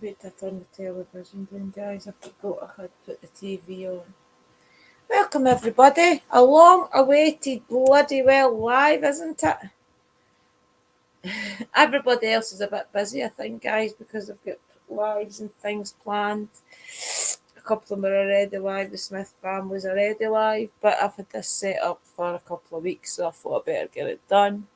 Wait, I turned the television down, guys. I forgot I had put the TV on. Welcome, everybody. A long-awaited bloody well live, isn't it? Everybody else is a bit busy, I think, guys, because they've got lives and things planned. A couple of them are already live. The Smith family's already live, but I've had this set up for a couple of weeks, so I thought I better get it done.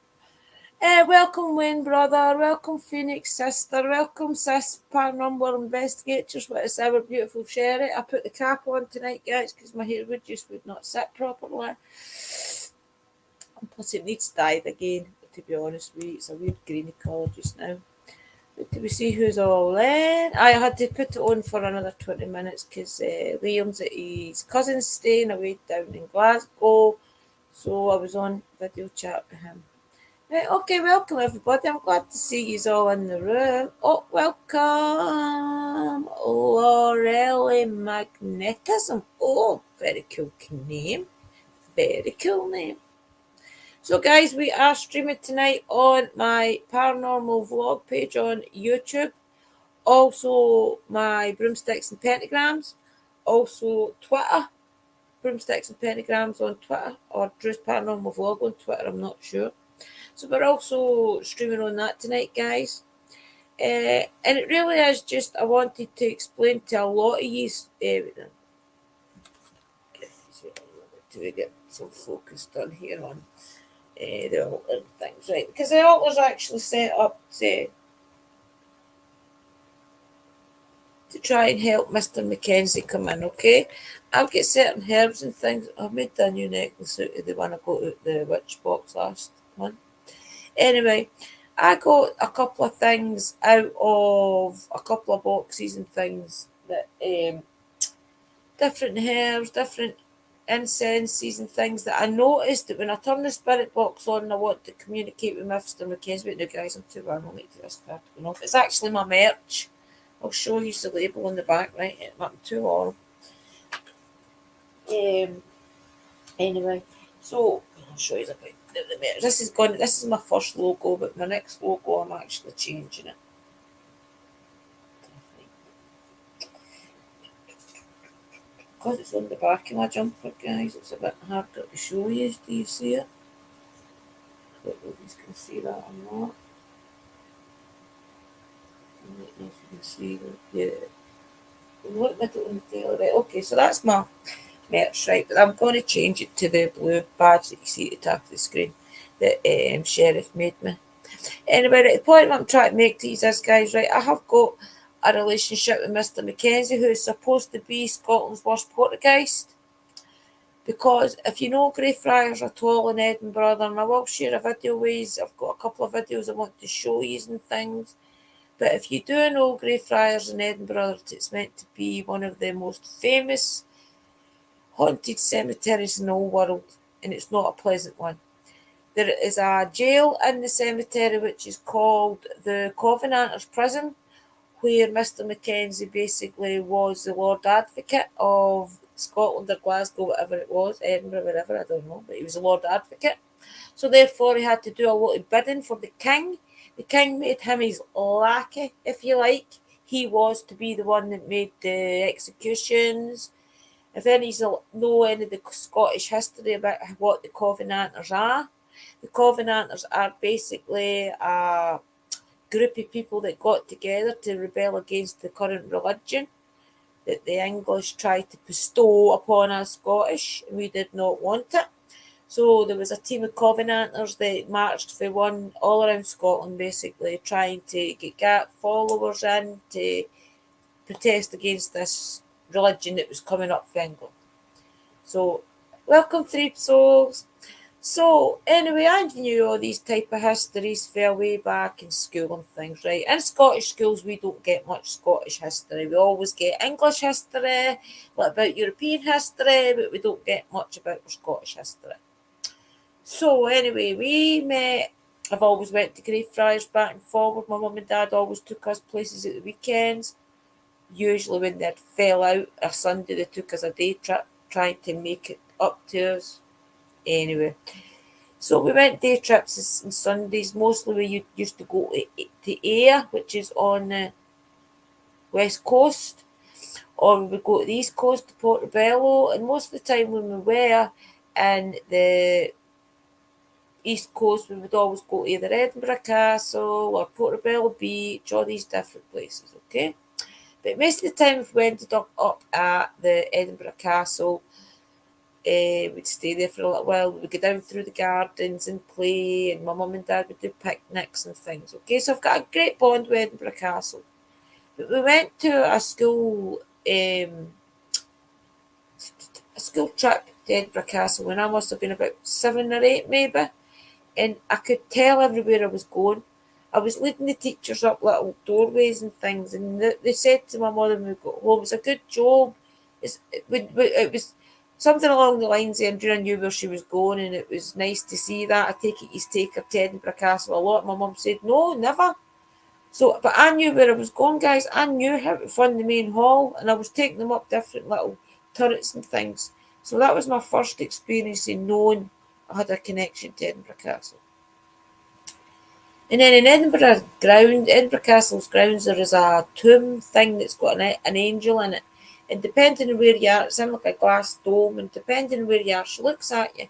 Welcome, Wayne brother. Welcome, Phoenix sister. Welcome, sis paranormal investigators. What is our beautiful Sherry? I put the cap on tonight, guys, because my hair would not sit properly. And plus, it needs dyed again. To be honest with you, it's a weird greeny colour just now. But do we see who's all in? I had to put it on for another 20 minutes because Liam's at his cousin's staying away down in Glasgow. So I was on video chat with him. Right, okay, welcome everybody. I'm glad to see you all in the room. Oh, welcome, Lorelli Magnetism. Oh, very cool name. Very cool name. So, guys, we are streaming tonight on my paranormal vlog page on YouTube. Also, my broomsticks and pentagrams. Also, Twitter. Broomsticks and pentagrams on Twitter. Or Drew's Paranormal Vlog on Twitter, I'm not sure. So we're also streaming on that tonight, guys. And it really is just, I wanted to explain to a lot of you. Do we get some focus done here on the altar and things, right? Because the altar's actually set up to try and help Mr. Mackenzie come in, okay? I've got certain herbs and things. I've made the new necklace out of the one I got out the witch box last month. Anyway, I got a couple of things out of a couple of boxes and things that different herbs, different incenses and things that I noticed that when I turn the spirit box on and I want to communicate with Mr. Mackenzie. Wait, no, guys, I'm too warm. I'll make this card going off. It's actually my merch. I'll show you the label on the back, right? I'm too warm. Anyway, so I'll show you the bit. This is my first logo, but my next logo I'm actually changing it. Because it's on the back of my jumper, guys, it's a bit harder to show you. Do you see it? I don't know if you can see that or not. I don't know if you can see that. Yeah. Look middle on the tail, right? Okay, so that's my merch, right? But I'm going to change it to the blue badge that you see at the top of the screen that Sheriff made me. Anyway, right, the point I'm trying to make to you is, guys, right, I have got a relationship with Mr. Mackenzie, who is supposed to be Scotland's worst poltergeist. Because if you know Greyfriars at all in Edinburgh, and I will share a video with you, I've got a couple of videos I want to show you and things. But if you do know Greyfriars in Edinburgh, it's meant to be one of the most famous haunted cemeteries in the whole world, and it's not a pleasant one. There is a jail in the cemetery which is called the Covenanters Prison, where Mr. Mackenzie basically was the Lord Advocate of Scotland or Glasgow, whatever it was, Edinburgh, wherever, I don't know, but he was the Lord Advocate. So therefore he had to do a lot of bidding for the king. The king made him his lackey, if you like. He was to be the one that made the executions. If any know any of the Scottish history about what the Covenanters are, the Covenanters are basically a group of people that got together to rebel against the current religion that the English tried to bestow upon us Scottish, and we did not want it. So there was a team of Covenanters that marched for one all around Scotland, basically trying to get followers in to protest against this religion that was coming up for England. So, welcome, Three Souls. So, anyway, I knew all these type of histories fell way back in school and things, right? In Scottish schools, we don't get much Scottish history. We always get English history, what about European history, but we don't get much about Scottish history. So, anyway, we met. I've always went to Greyfriars back and forward. My mum and dad always took us places at the weekends. Usually when they'd fell out a Sunday, they took us a day trip, trying to make it up to us. Anyway, so we went day trips on Sundays. Mostly we used to go to Ayr, which is on West Coast, or we would go to the East Coast to Portobello, and most of the time when we were in the East Coast, we would always go to either Edinburgh Castle or Portobello Beach, all these different places, okay? But most of the time, if we ended up at the Edinburgh Castle, we'd stay there for a little while. We'd go down through the gardens and play, and my mum and dad would do picnics and things, okay? So I've got a great bond with Edinburgh Castle. But we went to a school trip to Edinburgh Castle when I must have been about 7 or 8 maybe, and I could tell everywhere I was going. I was leading the teachers up little doorways and things, and they said to my mother when we got home, "It's a good job." It was something along the lines of Andrea knew where she was going, and it was nice to see that. I take it you take her to Edinburgh Castle a lot. My mum said, "No, never." So, but I knew where I was going, guys. I knew how to fund the main hall, and I was taking them up different little turrets and things. So that was my first experience in knowing I had a connection to Edinburgh Castle. And then in Edinburgh Castle's grounds, there is a tomb thing that's got an angel in it. And depending on where you are, it's in like a glass dome, and depending on where you are, she looks at you.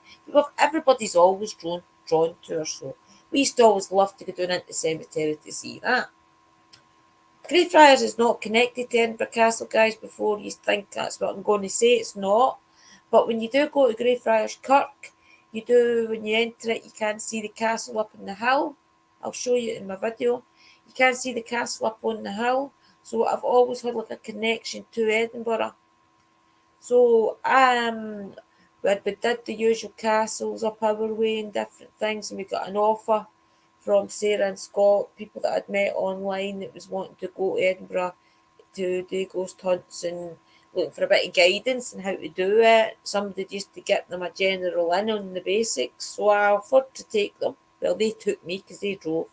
Everybody's always drawn to her, so we used to always love to go down into the cemetery to see that. Greyfriars is not connected to Edinburgh Castle, guys, before you think that's what I'm going to say. It's not. But when you do go to Greyfriars Kirk, when you enter it, you can see the castle up on the hill. I'll show you in my video. You can see the castle up on the hill. So I've always had like a connection to Edinburgh. So we did the usual castles up our way and different things, and we got an offer from Sarah and Scott, people that I'd met online that was wanting to go to Edinburgh to do ghost hunts and looking for a bit of guidance on how to do it. Somebody just to get them a general in on the basics. So I offered to take them. Well, they took me because they drove.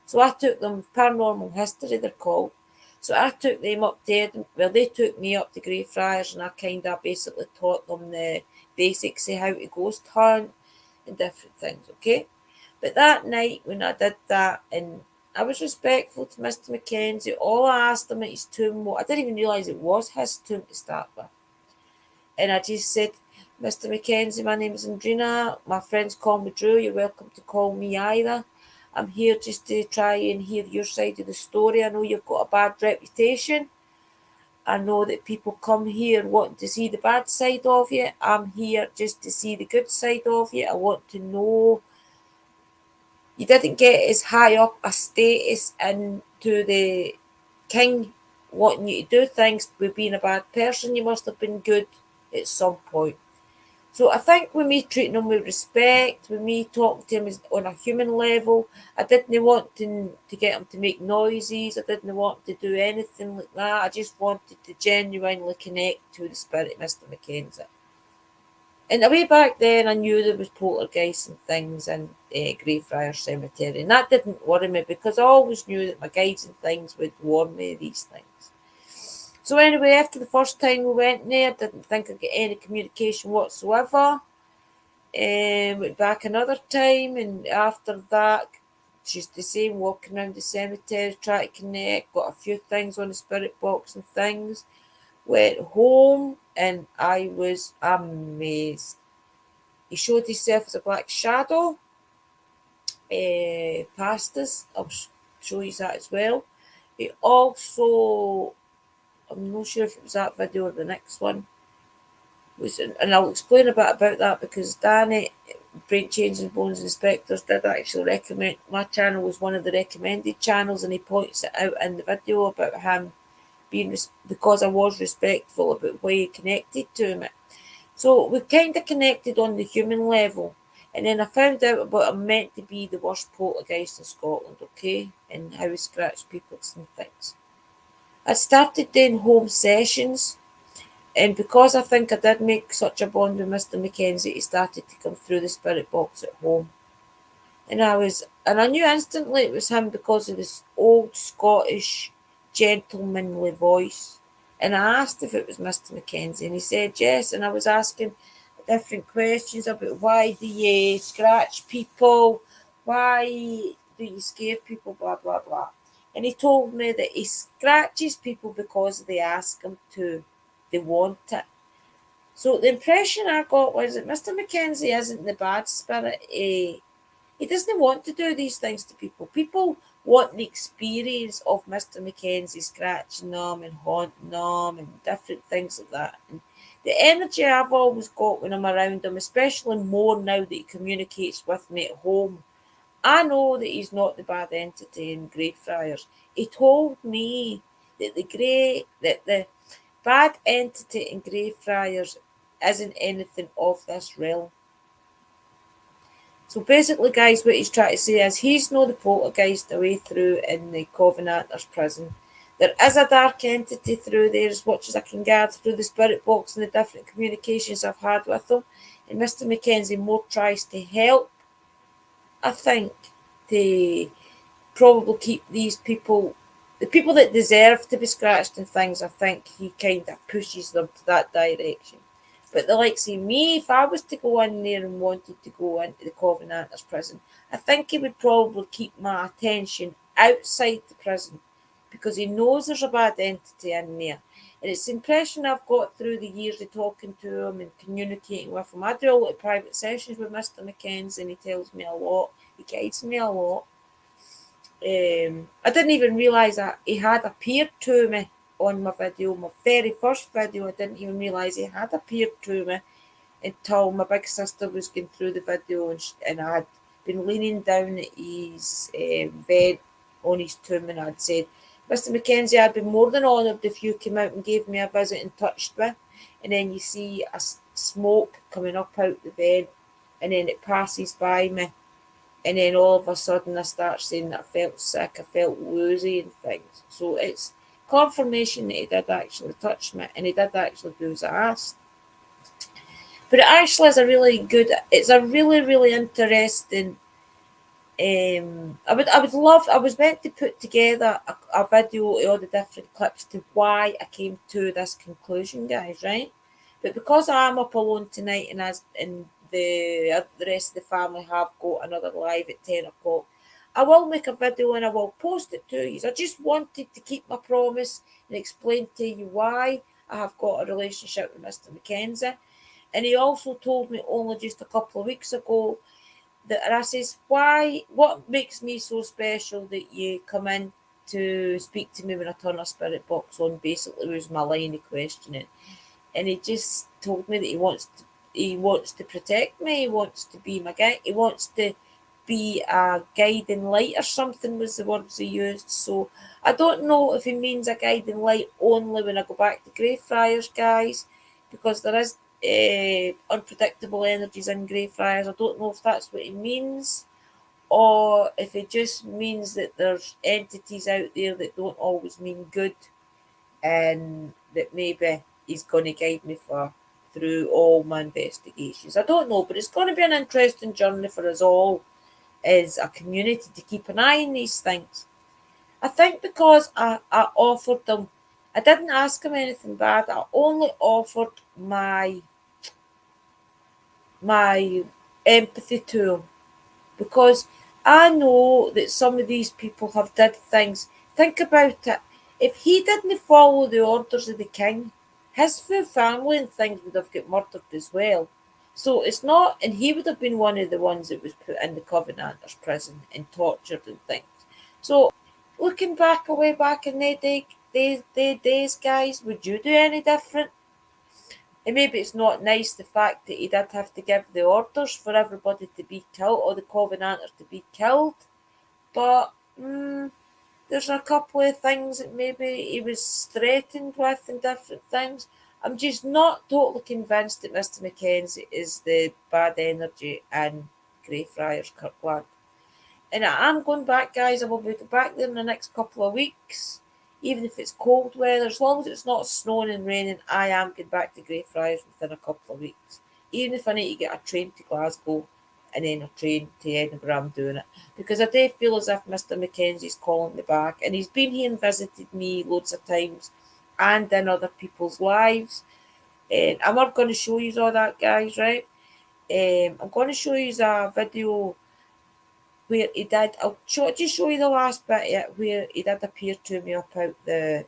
So I took them, Paranormal History they're called. So I took them up to Edinburgh. Well, they took me up to Greyfriars, and I kind of basically taught them the basics of how to ghost hunt and different things, okay? But that night when I did that, and I was respectful to Mr. Mackenzie, all I asked him at his tomb, I didn't even realise it was his tomb to start with. And I just said, "Mr. Mackenzie, my name is Andrina. My friends call me Drew. You're welcome to call me either. I'm here just to try and hear your side of the story. I know you've got a bad reputation. I know that people come here wanting to see the bad side of you. I'm here just to see the good side of you. I want to know you didn't get as high up a status into the king wanting you to do things with being a bad person. You must have been good at some point." So I think with me treating him with respect, with me talking to him on a human level, I didn't want to get him to make noises. I didn't want to do anything like that. I just wanted to genuinely connect to the spirit of Mr. Mackenzie. And way back then, I knew there was poltergeists and things in Greyfriars Cemetery, and that didn't worry me because I always knew that my guides and things would warn me of these things. So anyway, after the first time we went there, didn't think I'd get any communication whatsoever. Went back another time, and after that, just the same, walking around the cemetery, trying to connect, got a few things on the spirit box and things. Went home, and I was amazed. He showed himself as a black shadow past us. I'll show you that as well. He also, I'm not sure if it was that video or the next one, and I'll explain a bit about that because Danny, Brain Changing Bones Inspectors, did actually recommend, my channel was one of the recommended channels, and he points it out in the video about him being, because I was respectful about why he connected to me. So we kind of connected on the human level. And then I found out about him meant to be the worst poltergeist in Scotland, okay? And how he scratched people and things. I started doing home sessions. And because I think I did make such a bond with Mr. Mackenzie, he started to come through the spirit box at home. And I knew instantly it was him because of this old Scottish gentlemanly voice. And I asked if it was Mr. Mackenzie, and he said yes. And I was asking different questions about why do you scratch people, why do you scare people, blah, blah, blah. And he told me that he scratches people because they ask him to. They want it. So the impression I got was that Mr. Mackenzie isn't the bad spirit. He doesn't want to do these things to people. People want the experience of Mr. Mackenzie scratching them and haunting them and different things like that. And the energy I've always got when I'm around him, especially more now that he communicates with me at home, I know that he's not the bad entity in Greyfriars. He told me that the bad entity in Greyfriars isn't anything of this realm. So basically, guys, what he's trying to say is he's not the poltergeist away through in the Covenanters prison. There is a dark entity through there, as much as I can gather through the spirit box and the different communications I've had with him. And Mr. Mackenzie more tries to help, I think, to probably keep these people, the people that deserve to be scratched and things, I think he kind of pushes them to that direction. But the likes of me, if I was to go in there and wanted to go into the Covenanters prison, I think he would probably keep my attention outside the prison because he knows there's a bad entity in there. And it's the impression I've got through the years of talking to him and communicating with him. I do a lot of private sessions with Mr. Mackenzie and he tells me a lot. He guides me a lot. I didn't even realise that he had appeared to me on my video, my very first video. I didn't even realise he had appeared to me until my big sister was going through the video and I had been leaning down at his vent on his tomb and I'd said, Mr. Mackenzie, I'd be more than honoured if you came out and gave me a visit and touched me. And then you see a smoke coming up out the vent and then it passes by me. And then all of a sudden I start saying that I felt sick, I felt woozy and things. So it's confirmation that he did actually touch me and he did actually do as I asked. But it actually is it's a really, really interesting, I was meant to put together a video of all the different clips to why I came to this conclusion, guys, right? But because I'm up alone tonight and the rest of the family have got another live at 10 o'clock, I will make a video and I will post it to you. I just wanted to keep my promise and explain to you why I have got a relationship with Mr. Mackenzie. And he also told me only just a couple of weeks ago that I says, what makes me so special that you come in to speak to me when I turn a spirit box on, basically was my line of questioning. And he just told me that he wants to protect me, he wants to be my guide, he wants to be a guiding light or something was the words he used. So I don't know if he means a guiding light only when I go back to Greyfriars, guys, because there is unpredictable energies in Greyfriars. I don't know if that's what he means or if it just means that there's entities out there that don't always mean good and that maybe he's going to guide me through all my investigations. I don't know, but it's going to be an interesting journey for us all as a community to keep an eye on these things. I think because I offered them, I didn't ask him anything bad. I only offered my empathy to him because I know that some of these people have did things. Think about it. If he didn't follow the orders of the king, his full family and things would have got murdered as well. So it's not, and he would have been one of the ones that was put in the Covenanters prison and tortured and things. So looking back way back in the days, guys, would you do any different? And maybe it's not nice the fact that he did have to give the orders for everybody to be killed or the Covenanters to be killed. But there's a couple of things that maybe he was threatened with and different things. I'm just not totally convinced that Mr. Mackenzie is the bad energy in Greyfriars Kirkland. And I'm going back, guys. I will be back there in the next couple of weeks. Even if it's cold weather, as long as it's not snowing and raining, I am going back to Greyfriars within a couple of weeks. Even if I need to get a train to Glasgow and then a train to Edinburgh, I'm doing it. Because I do feel as if Mr. Mackenzie's calling me back. And he's been here and visited me loads of times and in other people's lives. And I'm not going to show you all that, guys, right? I'm going to show you a video where he did. I'll just show you the last bit of it where he did appear to me up out the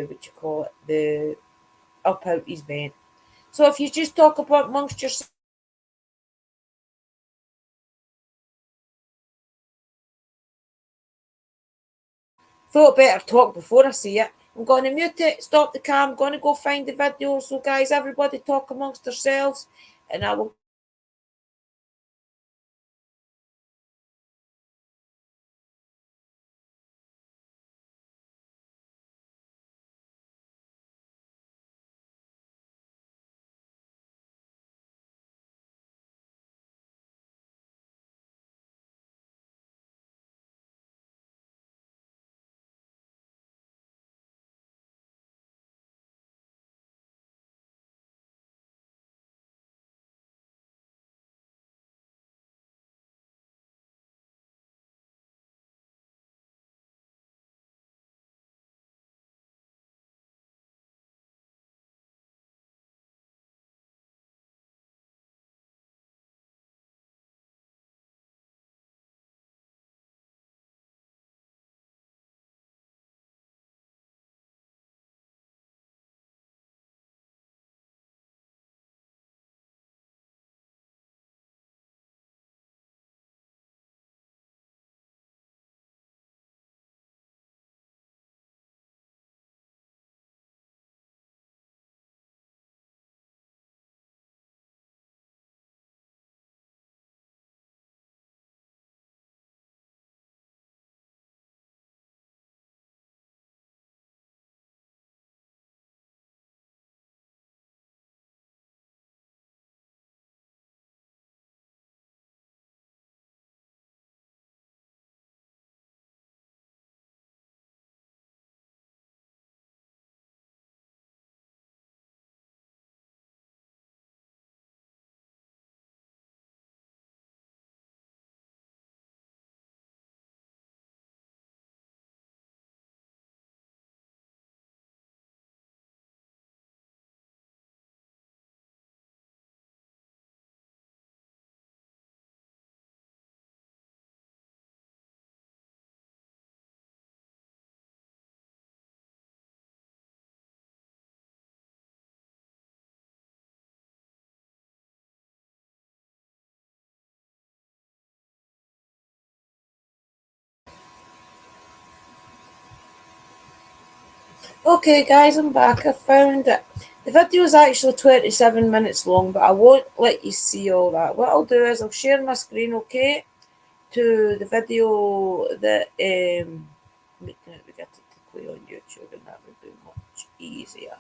what you call it, the up out his vent. So if you just talk about amongst yourselves. Thought better talk before I see it. I'm going to mute it, stop the cam, I'm going to go find the video. So, guys, everybody talk amongst yourselves, and I will. Okay, guys, I'm back. I found it. The video is actually 27 minutes long, but I won't let you see all that. What I'll do is I'll share my screen, okay, to the video that we get it to play on YouTube, and that would be much easier.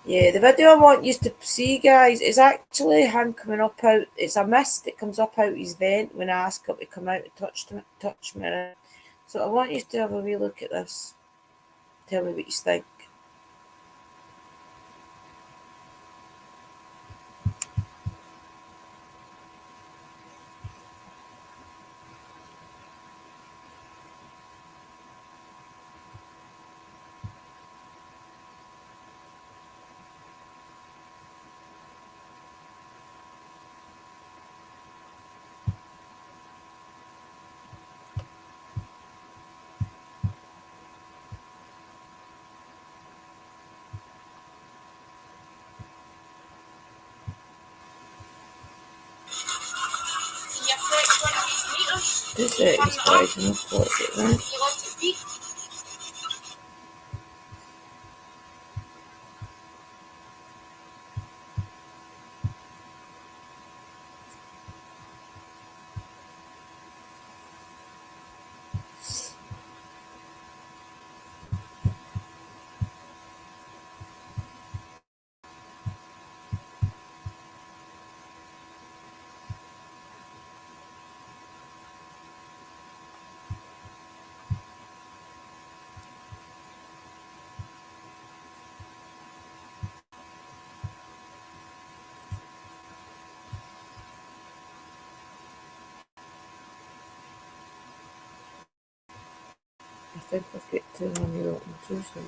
Yeah, the video I want you to see, guys, is actually him coming up out. It's a mist that comes up out his vent when I ask him to come out and touch me. So I want you to have a wee look at this. Tell me what you think. This is guys, and I've got it right. I think I've got 200 open too, so.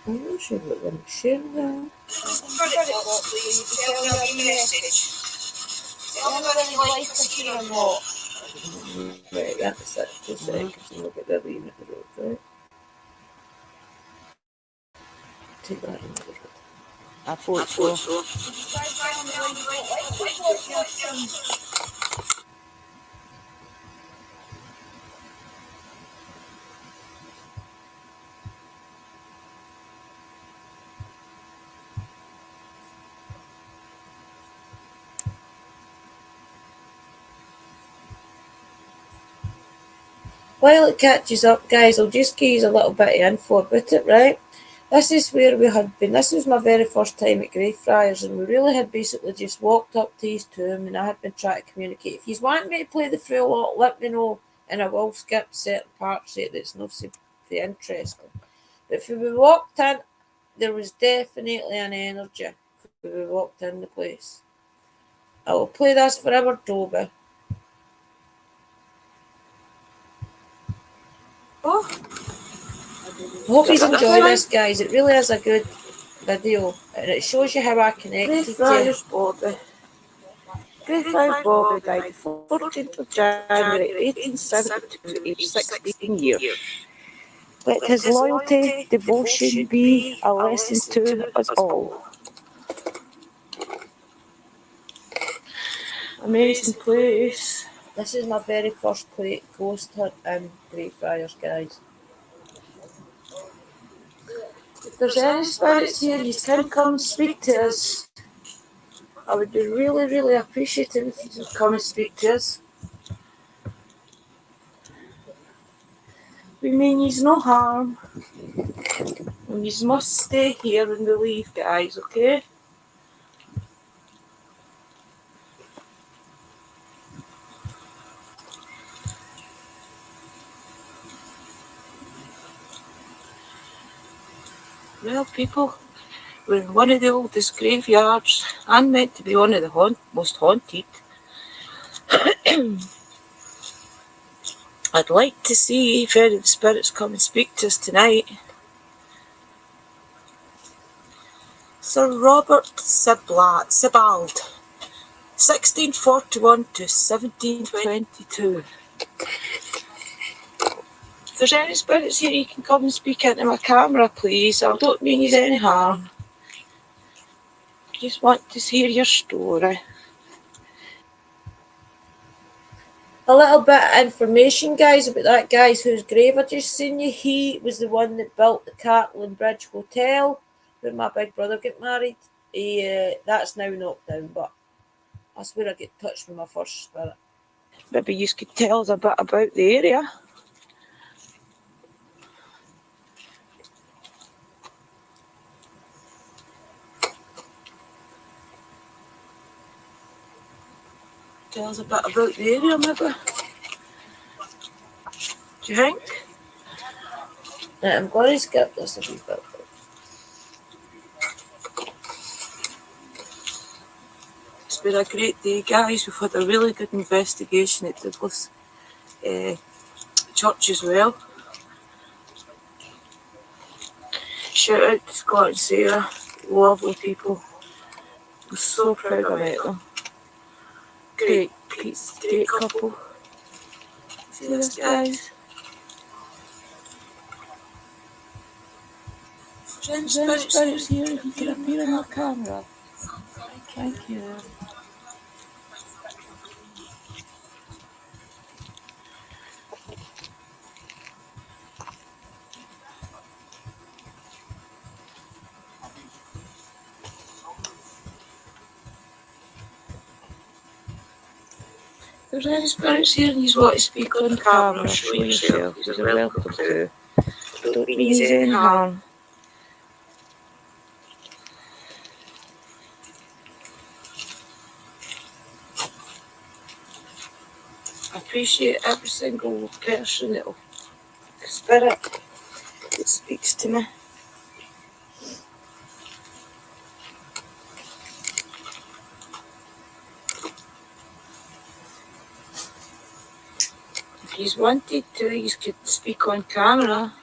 I'm not sure what I'm sharing now. Spirit box where you tell me a wee message. Tell me whether you like to hear or not. Right, that's it. 2 seconds and we'll get the wee bit of the road, right? Take that in the road. I thought so. While it catches up, guys, I'll just give you a little bit of info about it, right? This is where we had been. This was my very first time at Greyfriars, and we really had basically just walked up to his tomb, and I had been trying to communicate. If you want me to play the full lot, let me know, and I will skip certain parts of it that's not so interesting. But when we walked in, there was definitely an energy when we walked in the place. I will play this forever, Toby. Oh. Hope you enjoy this, guys. It really is a good video, and it shows you how I connected to Greyfriars Bobby. Greyfriars Bobby died the 14th of January 1872, aged 16 years. Let his loyalty, devotion be a lesson to us all. Amazing place. This is my very first ghost hunt in Greyfriars, guys. If there's any spirits here, you can come and speak to us. I would be really, really appreciative if you could come and speak to us. We mean you no harm. And you must stay here when we leave, guys, okay? Well, people, we're in one of the oldest graveyards and meant to be one of the most haunted. I'd like to see if any of the spirits come and speak to us tonight. Sir Robert Sebald, 1641 to 1722. If there's any spirits here, you can come and speak into my camera, please. I don't mean you any harm. I just want to hear your story. A little bit of information, guys, about that guy whose grave I just seen you. He was the one that built the Catlin Bridge Hotel where my big brother got married. That's now knocked down, but that's where I get touched with my first spirit. Maybe you could tell us a bit about the area. Tell us a bit about the area, maybe. Do you think? I'm going to skip this a wee bit. It's been a great day, guys. We've had a really good investigation at Douglas Church as well. Shout out to Scott and Sarah, lovely people. I'm so proud I met them. Great couple. See this, guys? There's any spirits here, you can appear on my camera. Thank you. If there's any spirits here and you want to speak on camera, show yourself. You're welcome to. Don't mean you any harm. I appreciate every single person spirit that speaks to me. If you wanted to, you could speak on camera.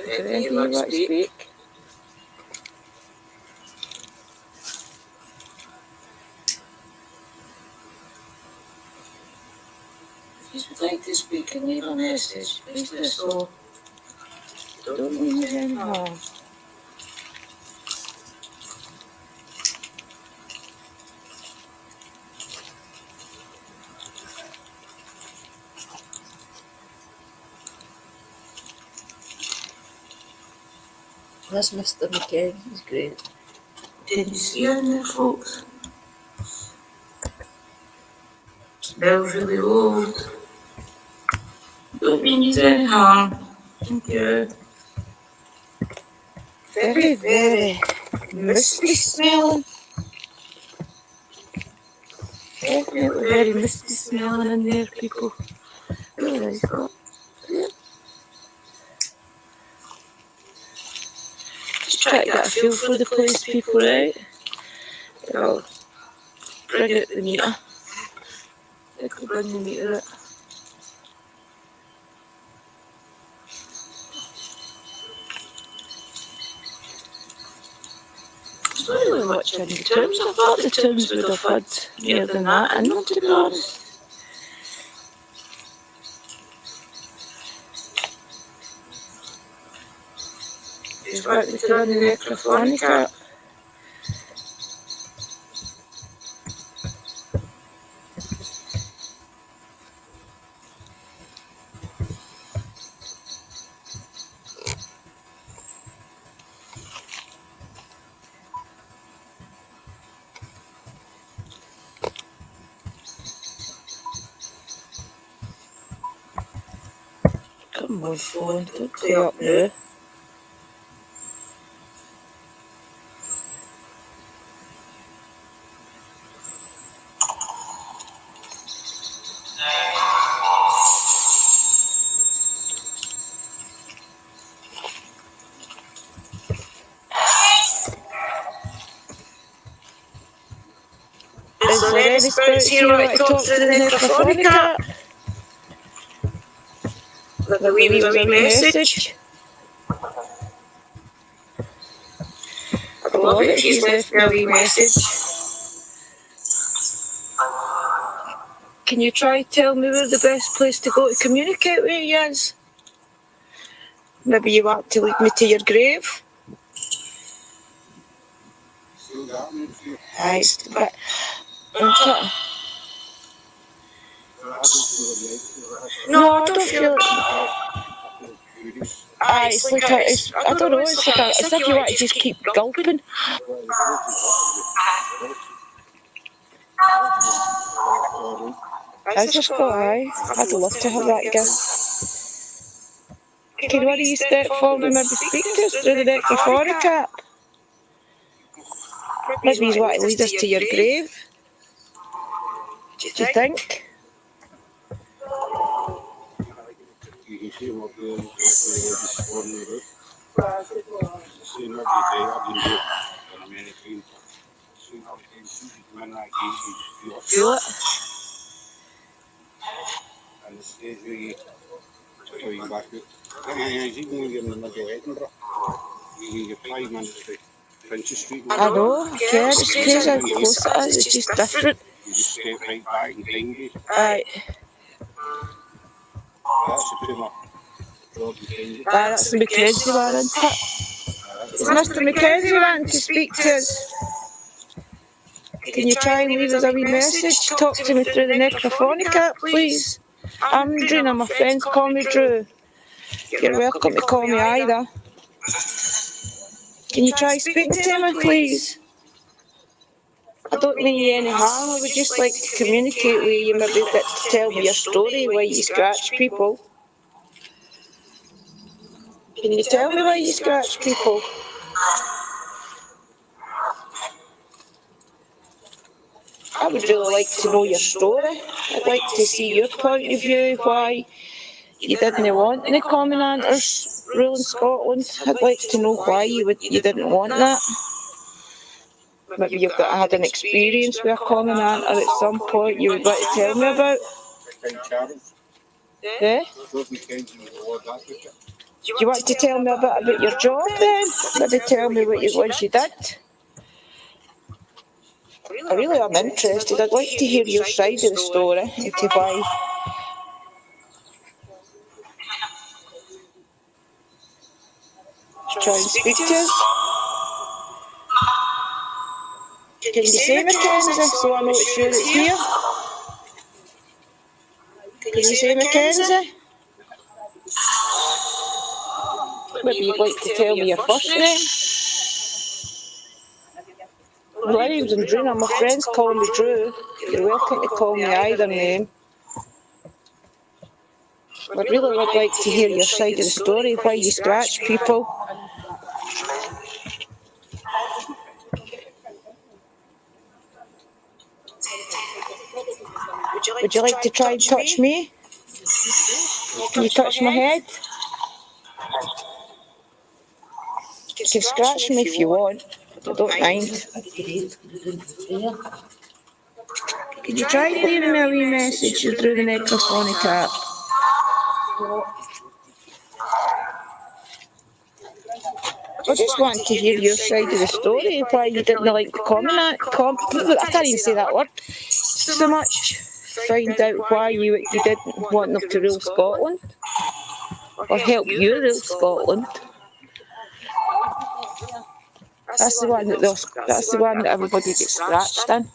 Is there anything you want to speak? If you would like to speak and leave a message, please do so. Don't mean you any harm. That's Mr. McKenzie. He's great. Didn't you see him there, folks? Smells really old. Don't mean you any harm. Thank you. Very, very misty smelling. Definitely very misty smelling in there, people. Really nice, Scott. Yeah. Just try to get a feel for the place, people, right? I'll bring out the meter. I could bring the meter out. There's not really much in the tombs. I thought the tombs would have had more than that in them, to be honest. Just want me to run the necrophonic app. Come on, phone, don't play up now. Is there any spirits here want to talk to the necrophonic app? Let me leave a wee message. I'd love it if you left me a wee message. Can you try tell me where the best place to go to communicate with you is? Maybe you want to lead me to your grave? Aye, but no, I don't feel it. Aye, it's like I don't know, it's like as if you want to just keep gulping. I just go, aye, I'd love to have that gift. Can one of you step forward and maybe speak to us through the necrophonic app? Maybe he's want to lead us to your grave. Do you think? You can see what the religious ordinary is. See what they do, I've been doing for many things. See what they do, when I Feel it? and the stage where you going back out. He's even when you're in the middle of Edinburgh. You get 5 minutes to Princess Street. I know, I care, it's crazy how close it is, it's just different. You just step right back and find you. Aye. That's a bit of a job you find it. Aye, that's the Mackenzie one, isn't it? Is Mr. Mackenzie wanting to speak to us? Can you try and leave us a wee message? Talk to me through the necrophonic app, please. I'm Drew and my friends call me Drew. You're welcome to call me either. Can you try speaking to me, please? I don't mean you any harm, I would just like to communicate with you, maybe get to tell me your story, why you scratch people. Can you tell me why you scratch people? I would really like to know your story. I'd like to see your point of view, why you didn't want any commonanters ruling Scotland. I'd like to know why you didn't want that. Maybe you've had an experience with a commonanter at some point you would like to tell me about. King Charles. Yeah? Those weekends in the Lord Africa. Do you want to tell me a bit about your job then? Maybe tell me what it was you did. I really am interested. I'd like to hear your side of the story as to why. Try and speak to us. Can you say Mackenzie so I know it's sure it's here? Can you say Mackenzie? Maybe you'd like to tell me your first name? Well, my name's Andrina. My friends call me Drew. You're welcome to call me either name. I really would like to hear your side of the story, why you scratch people. Would you like to try and touch me? Can you touch my head? You can scratch me if you want. I don't mind. Could you try leaving me a wee message through the necrophonic app? I just want to hear your side of the story, why you didn't like the I can't even say that word so much. Find out why you didn't want them to rule Scotland, or help you rule Scotland. That's the one that everybody gets scratched in.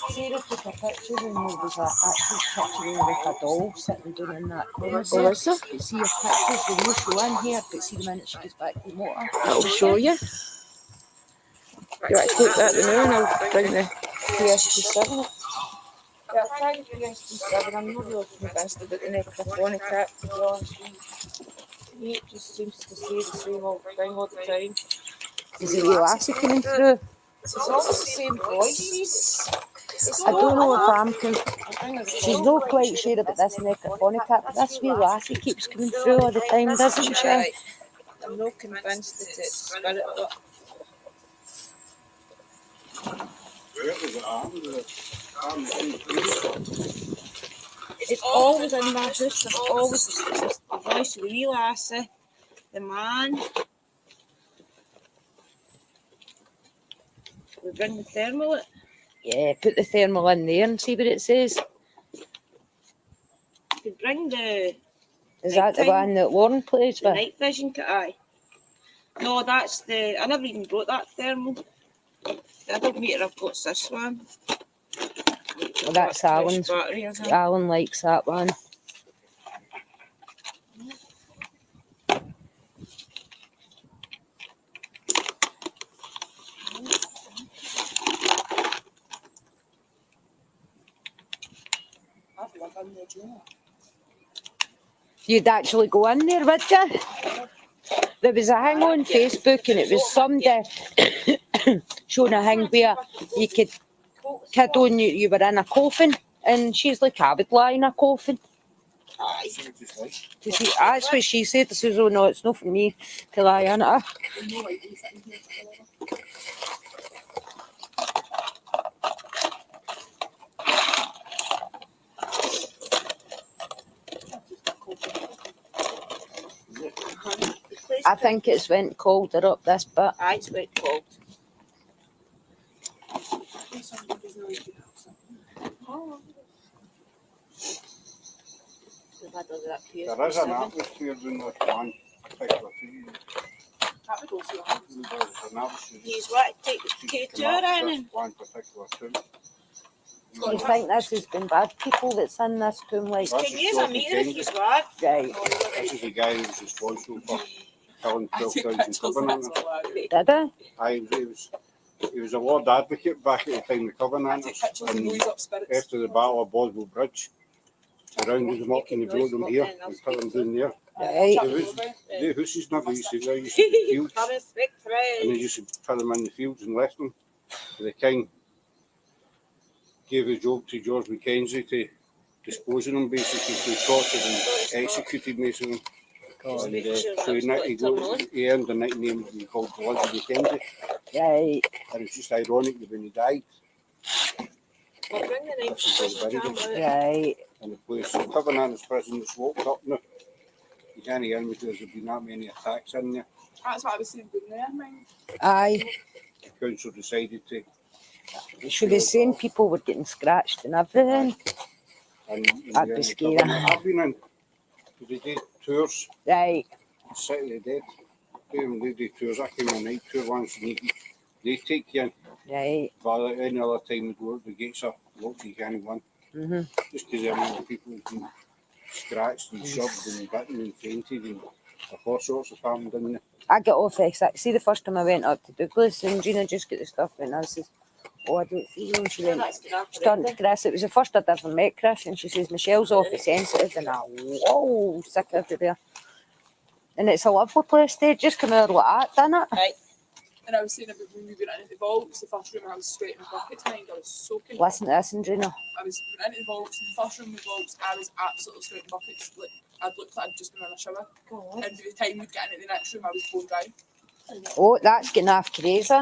Sarah took a picture and there was an actual picture of like a doll sitting down in that corner. Oh, is there? But see your pictures, they will show in here, but see the minute she gets back to the motor. I'll show you. You want to take that now and I'll bring the PSP7 up. Yeah, I'll try the PSP7. I'm not really convinced about the necrophonic app, to be honest with you. It just seems to say the same old thing all the time. Is it your lassie coming through? It's always the same voices. I don't know if she's not quite sure about this necrophonic app, but this wee lassie keeps coming through all the time, doesn't she? I'm not convinced that it's spirit, but it's always in my house. There's always the voice of the wee lassie, the man. We bring the thermal in. Yeah, put the thermal in there and see what it says. We bring the. Is that the one that Warren plays The with? night vision kit, aye. No, that's the. I never even brought that thermal. The other meter I've got's this one. Well, that's Alan's. Alan likes that one. You'd actually go in there, would you? There was a thing on Facebook and it was somebody showing a thing where you could kid on you were in a coffin, and she's like, I would lie in a coffin. Aye. That's what she said. I says, oh no, it's not for me to lie in it. I think it's went colder up this bit. Aye, it's went cold. There is an atmosphere in this one particular tree. He's what? Take the tour in. One particular tomb. Do you think this has been bad people that's in this tomb? Like, Can you use a meter if you want? right. This is the guy who was responsible for killing 12,000 Covenanters. Did he? He was a Lord Advocate back at the time of the Covenanters. And after the Battle of Boswell Bridge, he rounded them up and he brought them here and put them down there. Right. The houses never used to go, used to be fields. And they used to put them in the fields and left them. The King gave a job to George Mackenzie to dispose of them, basically. So he tortured and executed most of them. So he earned the nickname he called Bloody Mackenzie. Right. And it's just ironic that when he died, Right. and the place, the Covenanters prison is locked up now. You can't hear me because there's been that many attacks in there. That's what I was saying, good there, mine. Aye. The council decided to, She was saying people were getting scratched and everything. and That'd we're be in the scary. cover that I've been in. They did tours, Right. City of the Dead. They did tours. I came on a night tour once and they take you in. Right. But any other time we go, the gates are locked, you can't go in. Mm-hmm. Just because the amount of people have been scratched and shoved and bitten and fainted and all sorts of happened in there. I got off exit. See, the first time I went up to Douglas and Gina just got the stuff and I says, oh, I don't feel well. She went, she turned to Chris. It was the first I'd ever met Chris and she says, Michelle's awfully sensitive and I, whoa, sick everywhere. And it's a lovely place there, just come out like that, didn't it? Right. And I was saying about when we went into the vaults, the first room I was sweating buckets, mind, I was soaking. Listen to this, and Gina. I was into the vaults, in the first room of the vaults, I was absolutely sweating buckets. Like, I'd looked like I'd just been in a shower. And by the time we'd get into the next room, I was bone dry. Oh, that's getting half crazy.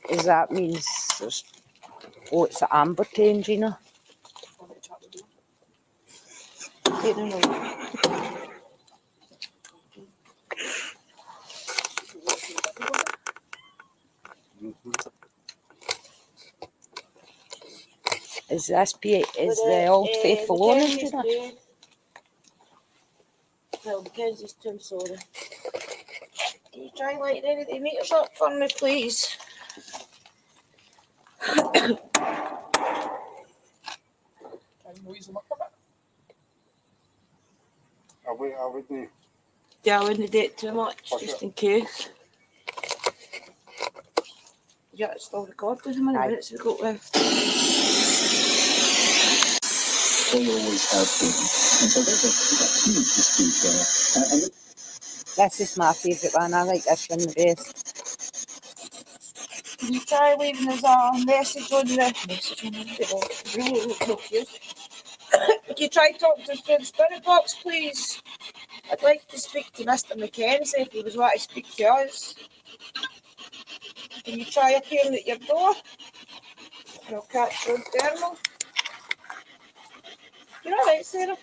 Is that means there's, oh, it's an amber cane, Gina. I'm going to chat with you. Is this is the Old Faithful owner, Gina? Well, Mackenzie's too, I'm sorry. Can you try lighting any of the meters up for me, please? Try and noise them up a bit. I wouldn't. Yeah, I wouldn't do it too much, just in case. Yeah, it's still recording. How many Aye. minutes have we got left? They always have been. And so there's a huge dispute there. This is my favourite one. I like this one the best. Can you try leaving us a message on the really confused. Can you try talking to us through the spirit box, please? I'd like to speak to Mr. Mackenzie if he was want to speak to us. Can you try appearing at your door? And I'll catch you on thermal. You're alright, Sarah.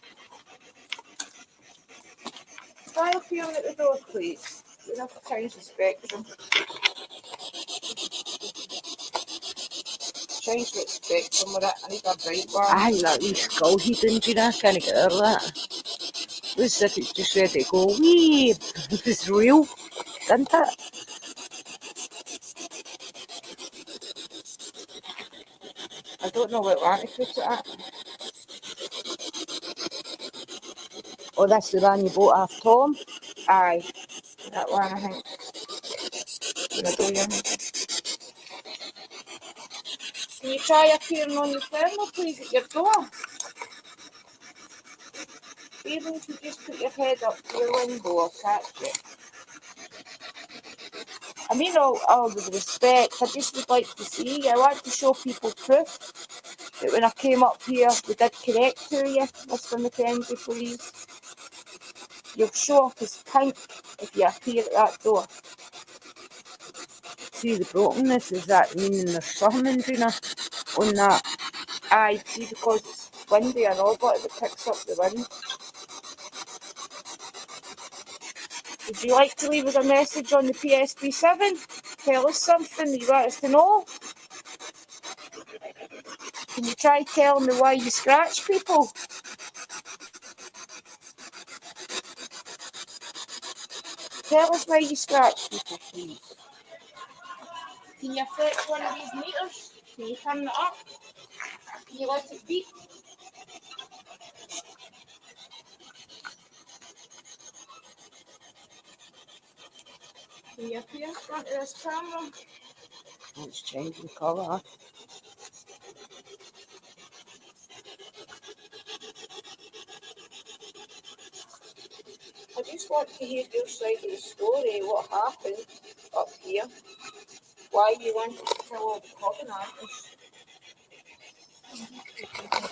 Try appearing at the door, please. We have to change the spectrum. Change the spectrum with it. I need a bright one. I like these skull heating, Gina. I can't get out of that. Looks like it's just ready to go. Wee! It's real, isn't it? I don't know what one to put it at. Oh, that's the one you bought off Tom. Aye. That one, I think. Can you try appearing on the thermal, please, at your door? Even if you just put your head up to the window, I'll catch it. I mean, all with respect, I just would like to see. I want to show people proof that when I came up here, we did correct to you, Mr. Mackenzie, please. You'll show up as pink if you appear at that door. See the brokenness, is that meaning there's something, Gina, on that? Aye, see, because it's windy and all, but it picks up the wind. Would you like to leave us a message on the PSP7? Tell us something that you want us to know? Can you try telling me why you scratch people? Tell us why you scratch people, please. Can you affect one of these meters? Can you turn it up? Can you let it beep? Can you appear in front of this camera? It's changing colour. I just want to hear your side of the story, what happened up here, why you wanted to kill all the Covenanters,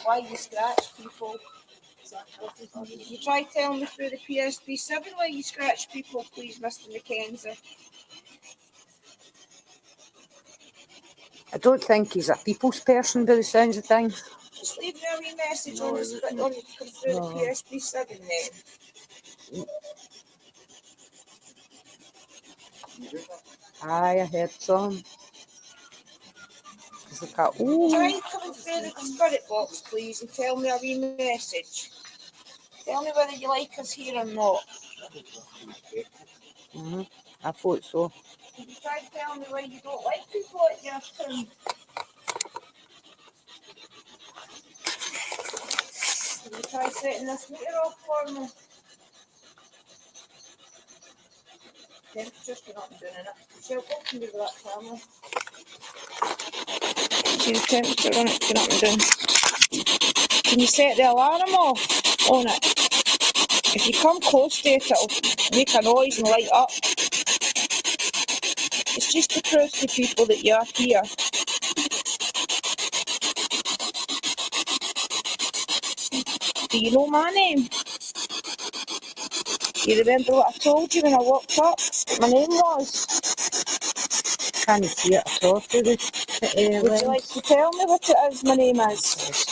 why you scratch people. You try telling me through the PSP7 why you scratch people, please, Mr. Mackenzie. I don't think he's a people's person by the sounds of things. Just leave me a wee message No, on he this wouldn't. on it come through No. the PSP 7 then. Aye, I heard some. It's like, ooh. Try coming through the spirit box, please, and tell me a wee message. Tell me whether you like us here or not. Mhm, I thought so. Can you try to tell me why you don't like people at your town? Can you try setting this meter off for me? Temperature's going up and down in it. Shall I can do that camera? See the temperature on it going up and down. Can you set the alarm off on it? If you come close to it, it'll make a noise and light up. It's just to prove to people that you are here. Do you know my name? You remember what I told you when I walked up? What my name was? Can't see it at all through the Would you like to tell me what it is my name is?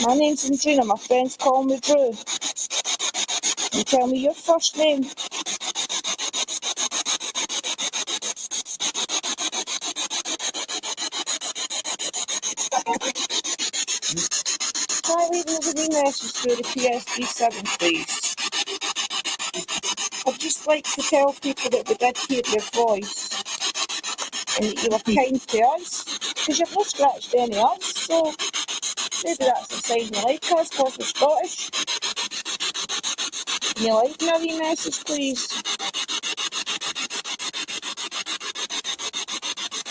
My name's Andrina, my friends call me Drew. You tell me your first name. Try leaving us a wee message through the PSP 7, please. I'd just like to tell people that we did hear your voice and that you were kind to us, because you've not scratched any of us, so maybe that's a sign you like us because we're Scottish. Can you like me a wee message, please?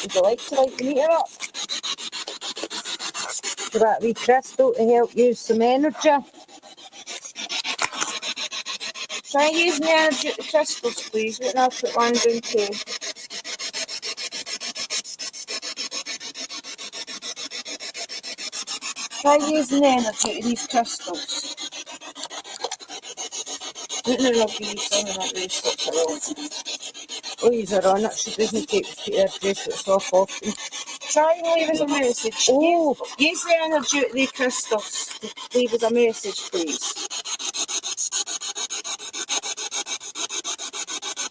Would you like to light the meter up? for that wee crystal to help use some energy. Try using the energy at the crystals, please. Wait, and I'll put one down too. Try using the energy of these crystals. Wait, no, I'll be using that really stuck around. Oh, he's on it. She doesn't take her bracelets off often. Try and leave us a message. Oh. Use the energy of the crystals to leave us a message, please.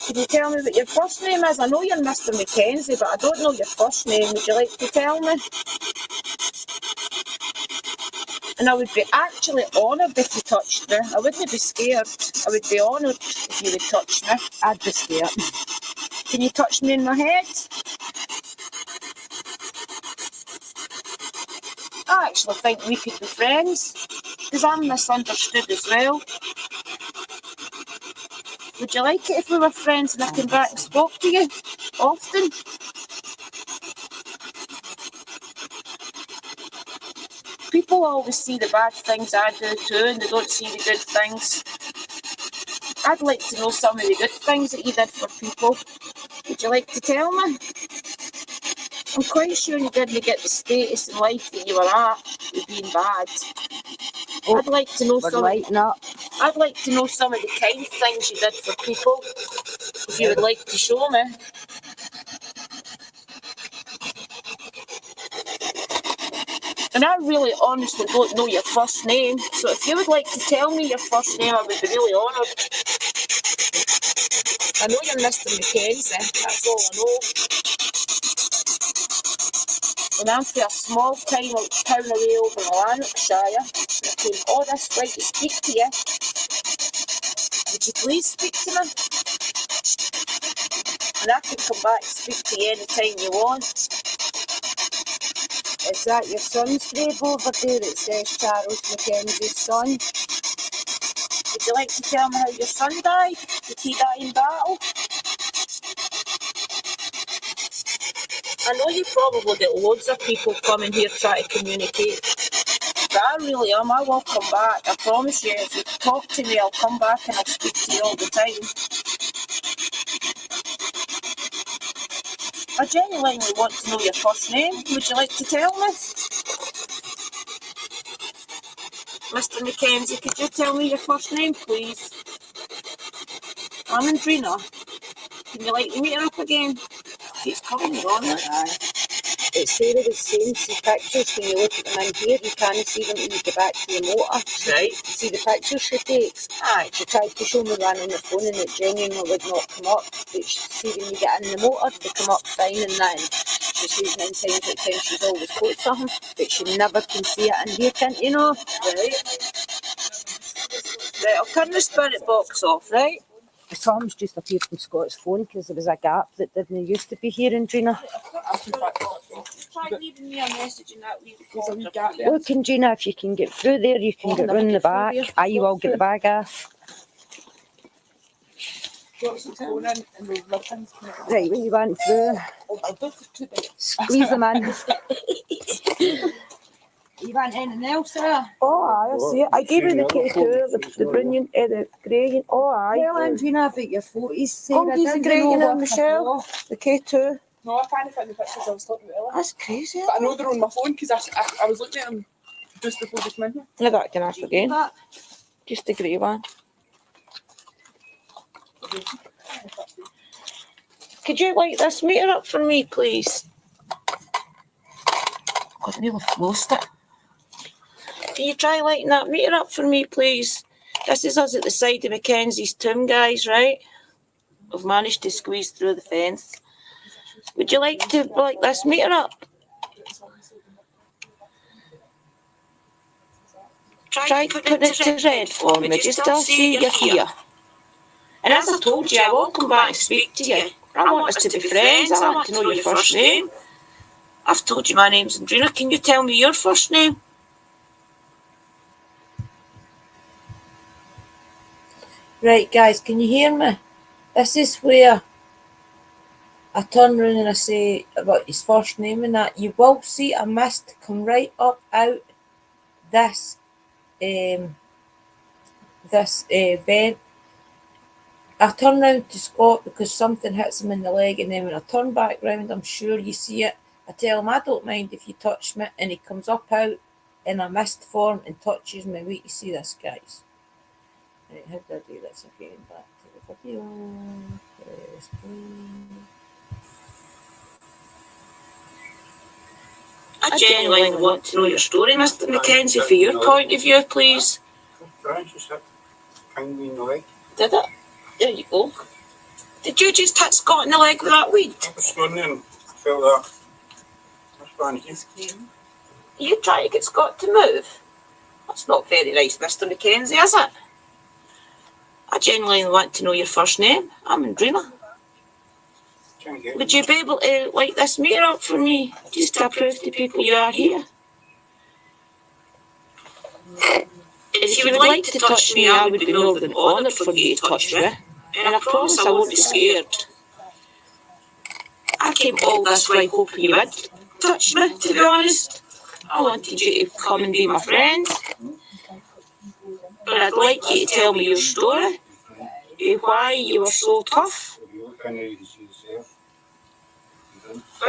Can you tell me what your first name is? I know you're Mr. Mackenzie, but I don't know your first name. Would you like to tell me? And I would be actually honoured if you touched me. I wouldn't be scared. I would be honoured if you would touch me. I'd be scared. Can you touch me in my head? I actually think we could be friends, because I'm misunderstood as well. Would you like it if we were friends and I came back and spoke to you often? People always see the bad things I do too, and they don't see the good things. I'd like to know some of the good things that you did for people. Would you like to tell me? I'm quite sure you didn't get the status in life that you were at with being bad. Oh, I'd like to know we're some. lighting up. I'd like to know some of the kind things you did for people. If you would like to show me. And I really honestly don't know your first name, so if you would like to tell me your first name, I would be really honoured. I know you're Mr. Mackenzie, that's all I know. And I'm from a small town away over in Lanarkshire. I came all this way to speak to you. Would you please speak to me? And I can come back and speak to you any time you want. Is that your son's grave over there? It says Charles Mackenzie's son. Would you like to tell me how your son died? Did he die in battle? I know you probably get loads of people coming here trying to communicate. But I really am. I will come back. I promise you. If you talk to me, I'll come back and I'll speak to you all the time. I genuinely want to know your first name. Would you like to tell me? Mr. Mackenzie, could you tell me your first name, please? I'm Andrina. Can you light the meter up again? It's coming on it. Aye. It's Sarah was saying, see pictures, when you look at them in here, you can't see them when you get back to the motor. Right. See the pictures she takes? Aye. She tried to show me one on the phone and it genuinely would not come up. But see, when you get in the motor, they come up fine and then she says 9 times out of 10 she's always got something, but she never can see it in here, can't you know? Right. Right, I'll turn the spirit box off, right? Tom's just appeared from Scott's phone because there was a gap that didn't used to be here in Gina. Try leaving me a message in that wee gap there. Look, and Gina, if you can get through there, you can get round the back. I will get the bag off. Right, when you went through, squeeze them in. You want anything else, sir? Oh, aye, I see it. I gave her the K2, the brilliant, the grey. Oh, aye. Tell Andrina about your photos, Sarah. Oh, he's the grey, you know, Michelle. The K2. No, I can't find the pictures I was talking about earlier. That's crazy. But I know they're on my phone because I was looking at them just before they came in here. Look, that can ask again. Just the grey one. Could you light this meter up for me, please? God, I nearly lost it. Can you try lighting that meter up for me, please? This is us at the side of Mackenzie's tomb, guys, right? We've managed to squeeze through the fence. Would you like to light this meter up? Try putting it to red for me, just to see you're here. And as I told you, I will come back and speak to you. I want us to be friends. I want to know your first name. I've told you my name's Andrina. Can you tell me your first name? Right, guys, can you hear me? This is where I turn around and I say about his first name and that. You will see a mist come right up out this vent. I turn round to Scott because something hits him in the leg, and then when I turn back round, I'm sure you see it. I tell him I don't mind if you touch me, and he comes up out in a mist form and touches me. Wait, you see this, guys. Right, how do I do this again? Back to the video. Press play. I genuinely want to know your story, Mr. Mackenzie, from your point of view, please. Did it? There you go. Did you just hit Scott in the leg with that weed? I was standing and felt that. That's fine. Are you trying to get Scott to move? That's not very nice, Mr. Mackenzie, is it? I genuinely want to know your first name. I'm Andrina. Would you be able to light this meter up for me, just to prove to people you are here? If you would like to touch me, I would be more than honoured for you to touch me. And I promise I won't be scared. I came all this way hoping you would touch me, to be honest. I wanted you to come and be my friend. But I'd like you to tell me your story. Why you were so tough. And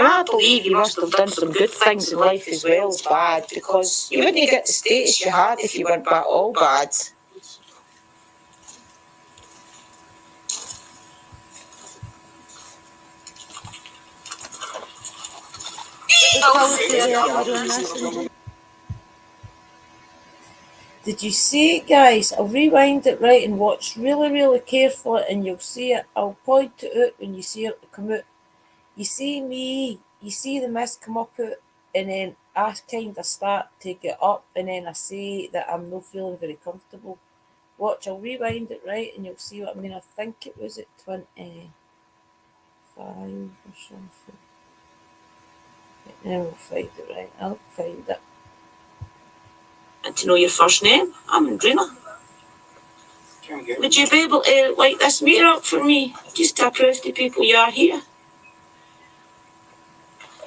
I believe you must have done some good things in life as well as bad, because you wouldn't get the status you had if you weren't all bad. Did you see it, guys? I'll rewind it right and watch really, really carefully, and you'll see it. I'll point to it when you see it come out. You see me, you see the mist come up out, and then I kind of start to get up, and then I say that I'm not feeling very comfortable. Watch, I'll rewind it right, and you'll see what I mean. I think it was at 25 or something. Now we'll find it right. I'll find it. And to know your first name, I'm Andrina. Would you be able to light this meter up for me, just to prove to people you are here?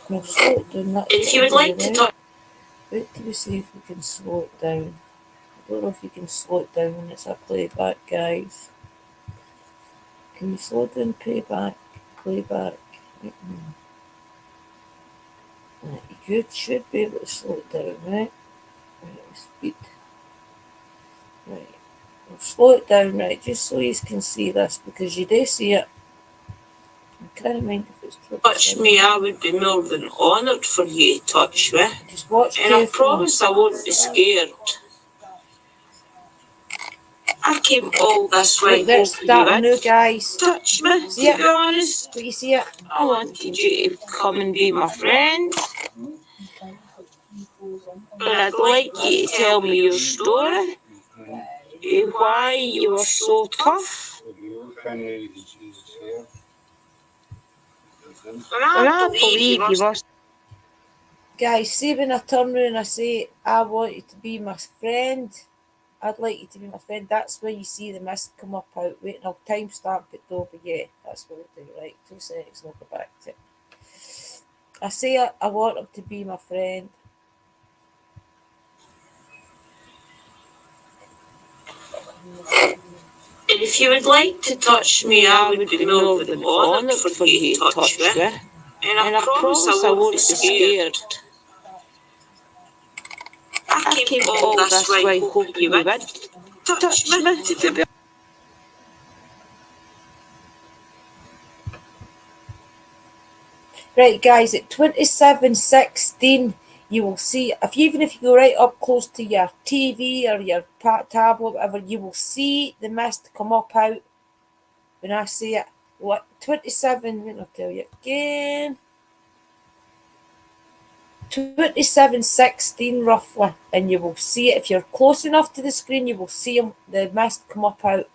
No, slow it down. If you would like to touch... Wait till we see if we can slow it down. I don't know if you can slow it down when it's a playback, guys. Can you slow down playback? Playback. Right, you should be able to slow it down, right? Right, speed. Right. We'll slow it down, right, just so you can see this, because you do see it. Can I remind if it's touch me, I would be more than honoured for you to touch me. Just watch And I carefully. promise I won't be scared. I came all this way Right, let's hoping start you anew, would guys. touch me, See to be honest. Do you see it? I wanted you to come and be my friend. But I'd like you to tell me your story. Why you were so tough. And I believe you must. Guys, see when I turn around and I say, I want you to be my friend. I'd like you to be my friend. That's where you see the mist come up out. Wait, I'll timestamp it though, but yeah, that's what we'll do. Right, 2 seconds and I'll go back to it. I say I want him to be my friend. And if you would like to touch me, I would be more than honoured for you to touch me. And I promise I won't be scared. I came all this way hoping you would touch me, to be Right, guys, at 27:16, you will see, even if you go right up close to your TV or your tablet, whatever, you will see the mist come up out when I say it. What, 27, I'll tell you again. 27:16 roughly, and you will see it. If you're close enough to the screen, you will see the mist come up out.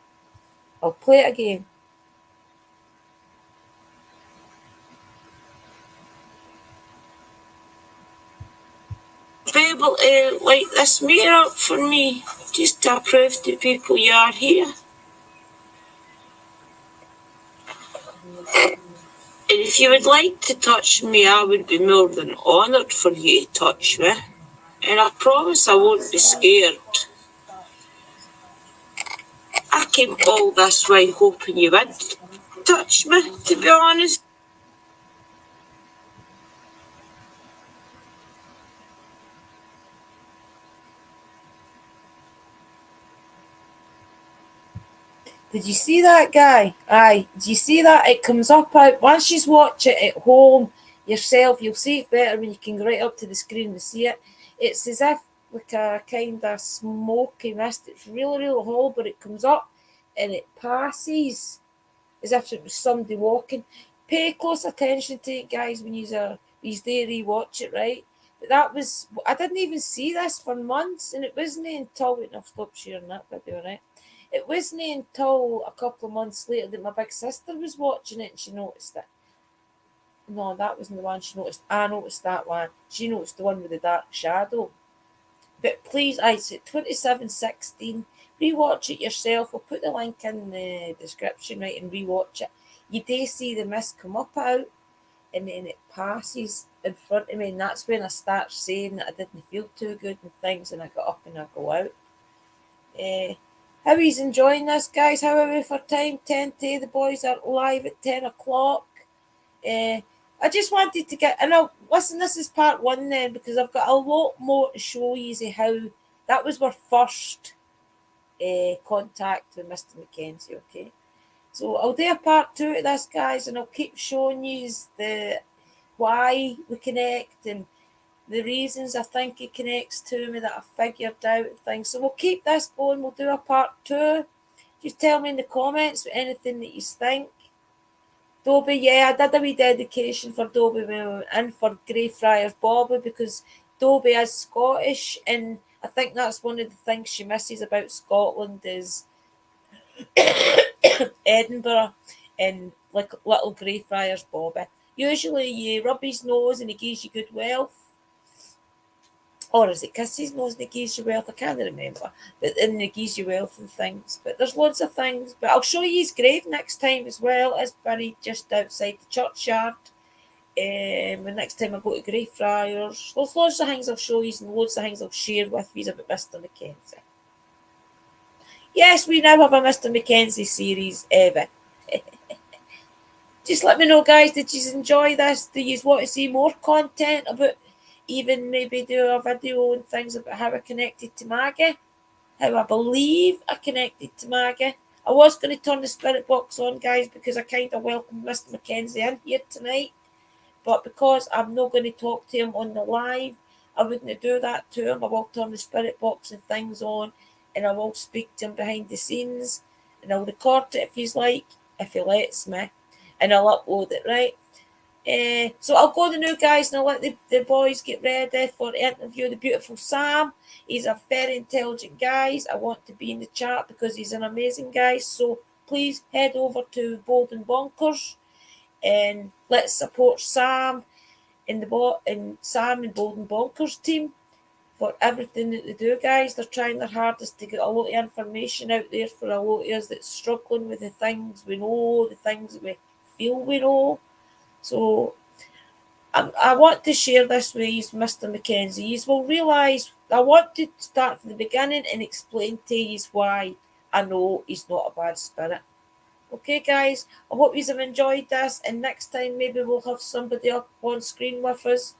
I'll play it again. be able to light this meter up for me, just to prove to people you are here. And if you would like to touch me, I would be more than honoured for you to touch me. And I promise I won't be scared. I came all this way hoping you would touch me, to be honest. Did you see that, guy? Aye. Did you see that? It comes up out. Once you watch it at home yourself, you'll see it better when you can go right up to the screen to see it. It's as if like a kind of smoky mist. It's really, really hollow, but it comes up and it passes as if it was somebody walking. Pay close attention to it, guys, when you're there rewatch it, right? But that was, I didn't even see this for months, and it wasn't until, wait, I'll stop sharing that video, right? It wasn't until a couple of months later that my big sister was watching it and she noticed it. No, that wasn't the one she noticed. I noticed that one. She noticed the one with the dark shadow. But please, I said 27:16. Rewatch it yourself. I'll put the link in the description, right, and rewatch it. You do see the mist come up out and then it passes in front of me, and that's when I start saying that I didn't feel too good and things, and I got up and I go out. How he's enjoying this, guys? How are we for time? 10 to the boys are live at 10 o'clock. I just wanted to get, and I'll listen, this is part 1 then, because I've got a lot more to show you how that was our first contact with Mr. Mackenzie, okay? So I'll do a part 2 of this, guys, and I'll keep showing you the why we connect and the reasons I think he connects to me that I figured out and things. So we'll keep this going. We'll do a part 2. Just tell me in the comments anything that you think. Dobie, yeah, I did a wee dedication for Dobie when we went in for Greyfriars Bobby, because Dobie is Scottish, and I think that's one of the things she misses about Scotland is Edinburgh and like little Greyfriars Bobby. Usually you rub his nose and he gives you good wealth. Or is it kiss his nose and he gives you wealth? I can't remember. But then he gives you wealth and things. But there's loads of things. But I'll show you his grave next time as well. It's buried just outside the churchyard. The next time I go to Greyfriars. There's loads of things I'll show you and loads of things I'll share with you about Mr. Mackenzie. Yes, we now have a Mr. Mackenzie series, Eva. Just let me know, guys, did you enjoy this? Do you want to see more content about, even maybe do a video and things about how I connected to Maggie? How I believe I connected to Maggie? I was going to turn the spirit box on, guys, because I kind of welcomed Mr. Mackenzie in here tonight. But because I'm not going to talk to him on the live, I wouldn't do that to him. I will turn the spirit box and things on, and I will speak to him behind the scenes, and I'll record it if he's like, if he lets me, and I'll upload it, right? So I'll go to the new guys, and I'll let the boys get ready for the interview. The beautiful Sam, he's a very intelligent guy. I want to be in the chat because he's an amazing guy. So please head over to Bold and Bonkers, and let's support Sam and Sam and Bold and Bonkers team for everything that they do, guys. They're trying their hardest to get a lot of information out there for a lot of us that's struggling with the things we know, the things that we feel we know. So I want to share this with you, Mr. Mackenzie. You will realise I want to start from the beginning and explain to you why I know he's not a bad spirit. Okay, guys, I hope you have enjoyed this, and next time maybe we'll have somebody up on screen with us.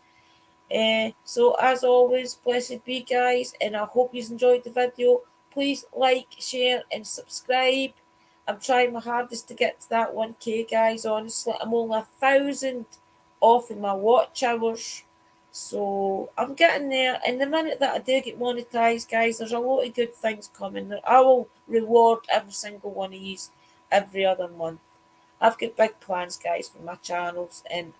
So as always, blessed be, guys, and I hope you enjoyed the video. Please like, share, and subscribe. I'm trying my hardest to get to that 1K, guys. Honestly, I'm only 1,000 off in my watch hours, so I'm getting there. And the minute that I do get monetized, guys, there's a lot of good things coming. I will reward every single one of these every other month. I've got big plans, guys, for my channels, and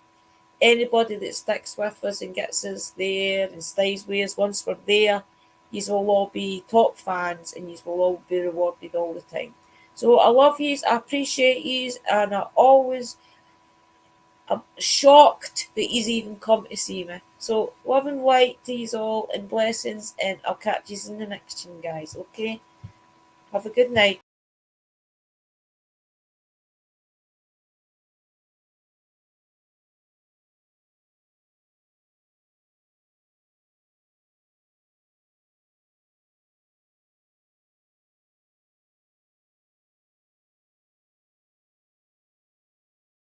anybody that sticks with us and gets us there and stays with us once we're there, you will all be top fans, and you will all be rewarded all the time. So I love yous, I appreciate yous, and I'm shocked that he's even come to see me. So love and light to yous all, and blessings, and I'll catch yous in the next one, guys. Okay, have a good night.